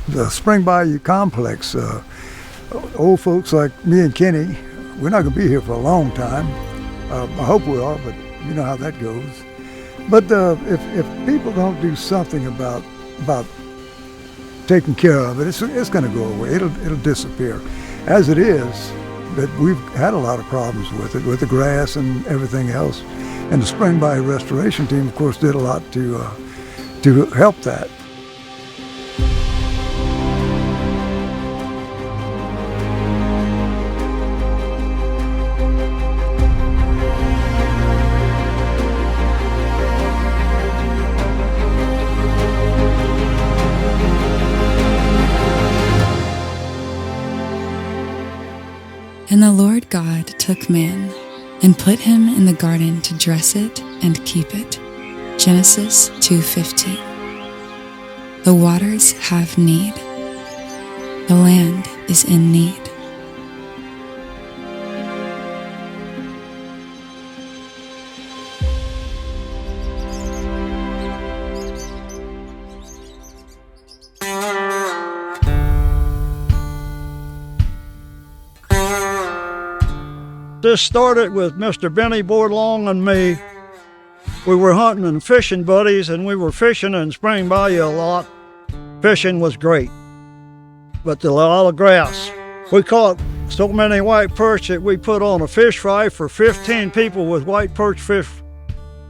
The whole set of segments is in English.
the Spring Bayou Complex, old folks like me and Kenny, we're not going to be here for a long time. I hope we are, but you know how that goes. But if people don't do something about taking care of it, it's going to go away. It'll disappear. As it is, that we've had a lot of problems with it, with the grass and everything else. And the Spring Bayou Restoration Team, of course, did a lot to help that. And the Lord God took man and put him in the garden to dress it and keep it. Genesis 2:15. The waters have need. The land is in need. This started with Mr. Benny Boardlong and me. We were hunting and fishing buddies, and we were fishing in Spring Bayou a lot. Fishing was great, but a lot of grass. We caught so many white perch that we put on a fish fry for 15 people with white perch fish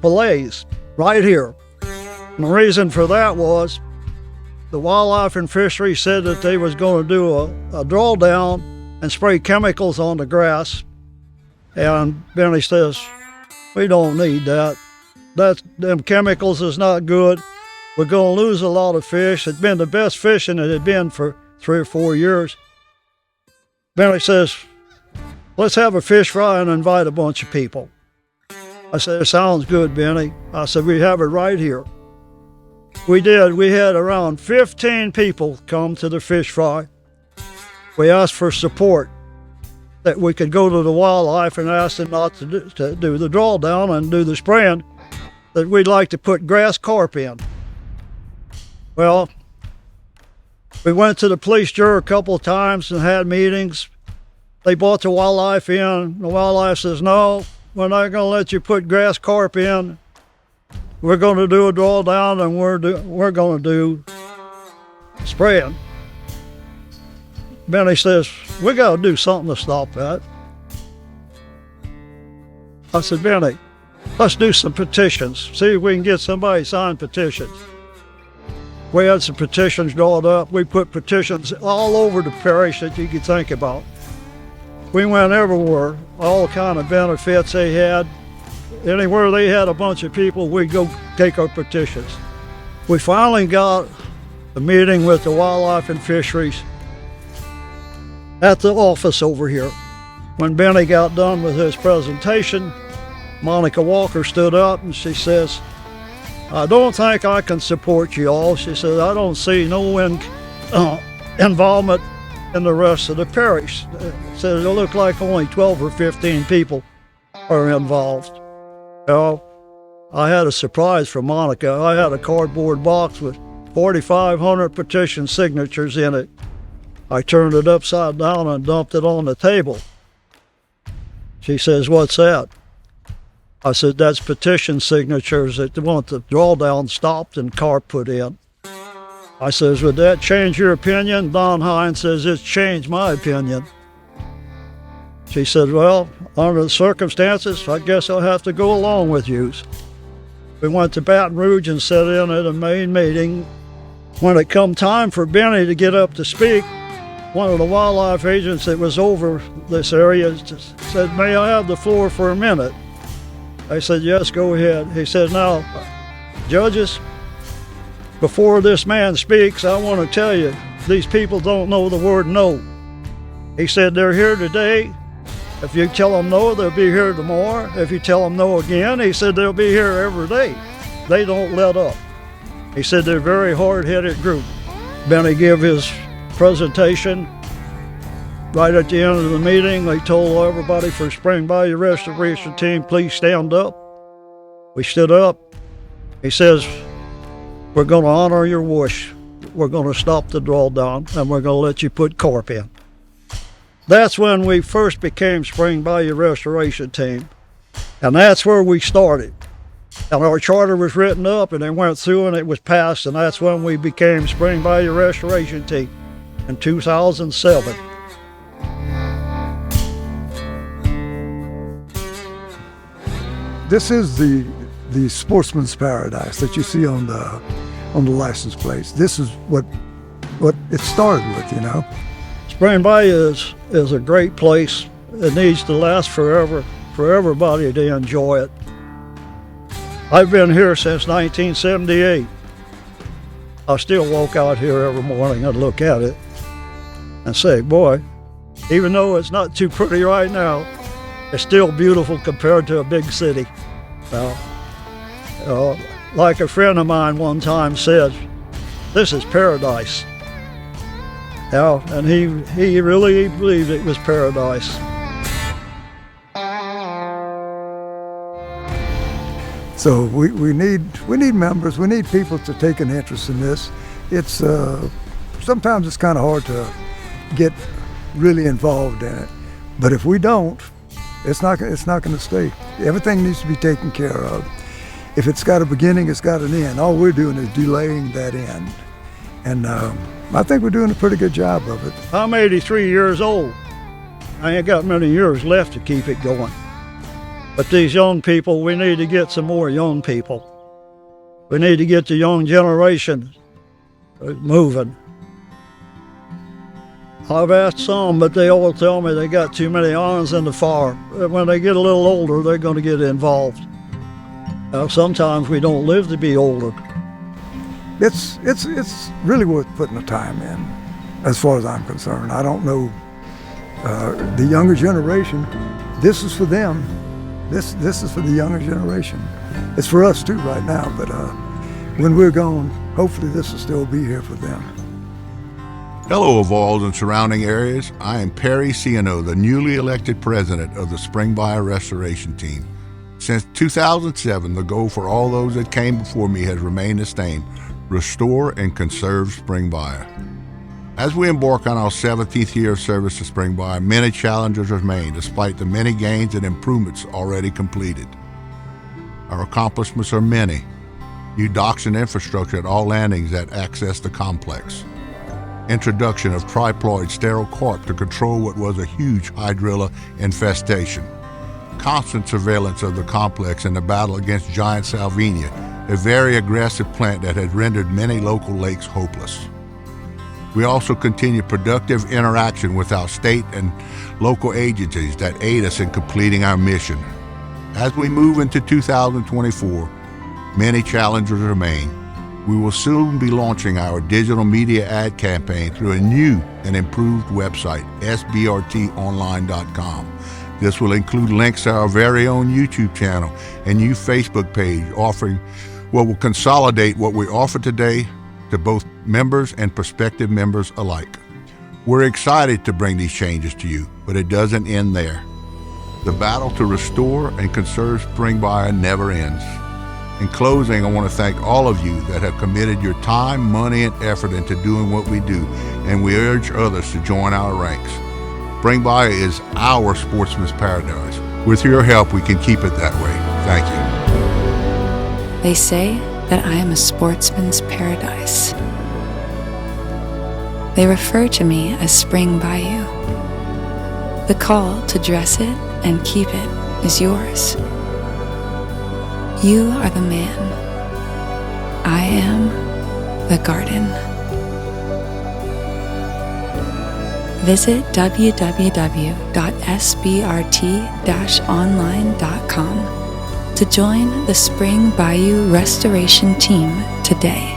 fillets right here. And the reason for that was the Wildlife and Fisheries said that they was going to do a drawdown and spray chemicals on the grass. And Benny says, we don't need that. Them chemicals is not good. We're going to lose a lot of fish. It's been the best fishing it had been for 3 or 4 years. Benny says, let's have a fish fry and invite a bunch of people. I said, it sounds good, Benny. I said, we have it right here. We did. We had around 15 people come to the fish fry. We asked for support, that we could go to the wildlife and ask them not to do the drawdown and do the spraying, that we'd like to put grass carp in. Well, we went to the police bureau a couple of times and had meetings. They brought the wildlife in. The wildlife says, no, we're not going to let you put grass carp in. We're going to do a drawdown and we're going to do spraying. Benny says, we got to do something to stop that. I said, Benny, let's do some petitions. See if we can get somebody to sign petitions. We had some petitions drawn up. We put petitions all over the parish that you could think about. We went everywhere, all kind of benefits they had. Anywhere they had a bunch of people, we'd go take our petitions. We finally got a meeting with the Wildlife and Fisheries at the office over here. When Benny got done with his presentation, Monica Walker stood up and she says, I don't think I can support you all. She said, I don't see no involvement in the rest of the parish. She said, it'll look like only 12 or 15 people are involved. Well, I had a surprise for Monica. I had a cardboard box with 4,500 petition signatures in it. I turned it upside down and dumped it on the table. She says, what's that? I said, that's petition signatures that want the drawdown stopped and carp put in. I says, would that change your opinion? Don Hines says, it's changed my opinion. She said, well, under the circumstances, I guess I'll have to go along with you. We went to Baton Rouge and sat in at a main meeting. When it come time for Benny to get up to speak, one of the wildlife agents that was over this area said, may I have the floor for a minute? I said, yes, go ahead. He said, now, judges, before this man speaks, I want to tell you, these people don't know the word no. He said, they're here today. If you tell them no, they'll be here tomorrow. If you tell them no again, he said, they'll be here every day. They don't let up. He said, they're a very hard-headed group. Benny gave his presentation. Right at the end of the meeting, they told everybody for Spring Bayou Restoration Team, please stand up. We stood up. He says, we're going to honor your wish. we're going to stop the drawdown and we're going to let you put carp in. That's when we first became Spring Bayou Restoration Team. And that's where we started. And our charter was written up and it went through and it was passed, and that's when we became Spring Bayou Restoration Team in 2007. This is the sportsman's paradise that you see on the license plates. This is what it started with, you know. Spring Bayou is a great place. It needs to last forever for everybody to enjoy it. I've been here since 1978. I still walk out here every morning and look at it and say, boy, even though it's not too pretty right now, it's still beautiful compared to a big city. Like a friend of mine one time said, this is paradise. And he really believed it was paradise. So we need members. We need people to take an interest in this. It's sometimes it's kind of hard to get really involved in it, but if we don't, it's not going to stay. Everything needs to be taken care of. If it's got a beginning, it's got an end. All we're doing is delaying that end, and I think we're doing a pretty good job of it. I'm 83 years old. I ain't got many years left to keep it going. But these young people, we need to get some more young people. We need to get the young generation moving. I've asked some, but they all tell me they got too many irons in the fire. When they get a little older, they're going to get involved. Sometimes we don't live to be older. It's really worth putting the time in, as far as I'm concerned. I don't know the younger generation. This is for them. This is for the younger generation. It's for us too right now, but when we're gone, hopefully this will still be here for them. Hello, Evalds and surrounding areas. I am Perry Ciano, the newly elected president of the Spring Bayou Restoration Team. Since 2007, the goal for all those that came before me has remained the same: restore and conserve Spring Bayou. As we embark on our 17th year of service to Spring Bayou, many challenges remain despite the many gains and improvements already completed. Our accomplishments are many. New docks and infrastructure at all landings that access the complex. Introduction of triploid sterile carp to control what was a huge hydrilla infestation. Constant surveillance of the complex in the battle against giant salvinia, a very aggressive plant that had rendered many local lakes hopeless. We also continue productive interaction with our state and local agencies that aid us in completing our mission. As we move into 2024, many challenges remain. We will soon be launching our digital media ad campaign through a new and improved website, sbrtonline.com. This will include links to our very own YouTube channel and new Facebook page, offering what will consolidate what we offer today to both members and prospective members alike. We're excited to bring these changes to you, but it doesn't end there. The battle to restore and conserve Spring Bayou never ends. In closing, I want to thank all of you that have committed your time, money, and effort into doing what we do, and we urge others to join our ranks. Spring Bayou is our sportsman's paradise. With your help, we can keep it that way. Thank you. They say that I am a sportsman's paradise. They refer to me as Spring Bayou. The call to dress it and keep it is yours. You are the man. I am the garden. Visit www.sbrt-online.com to join the Spring Bayou Restoration Team today.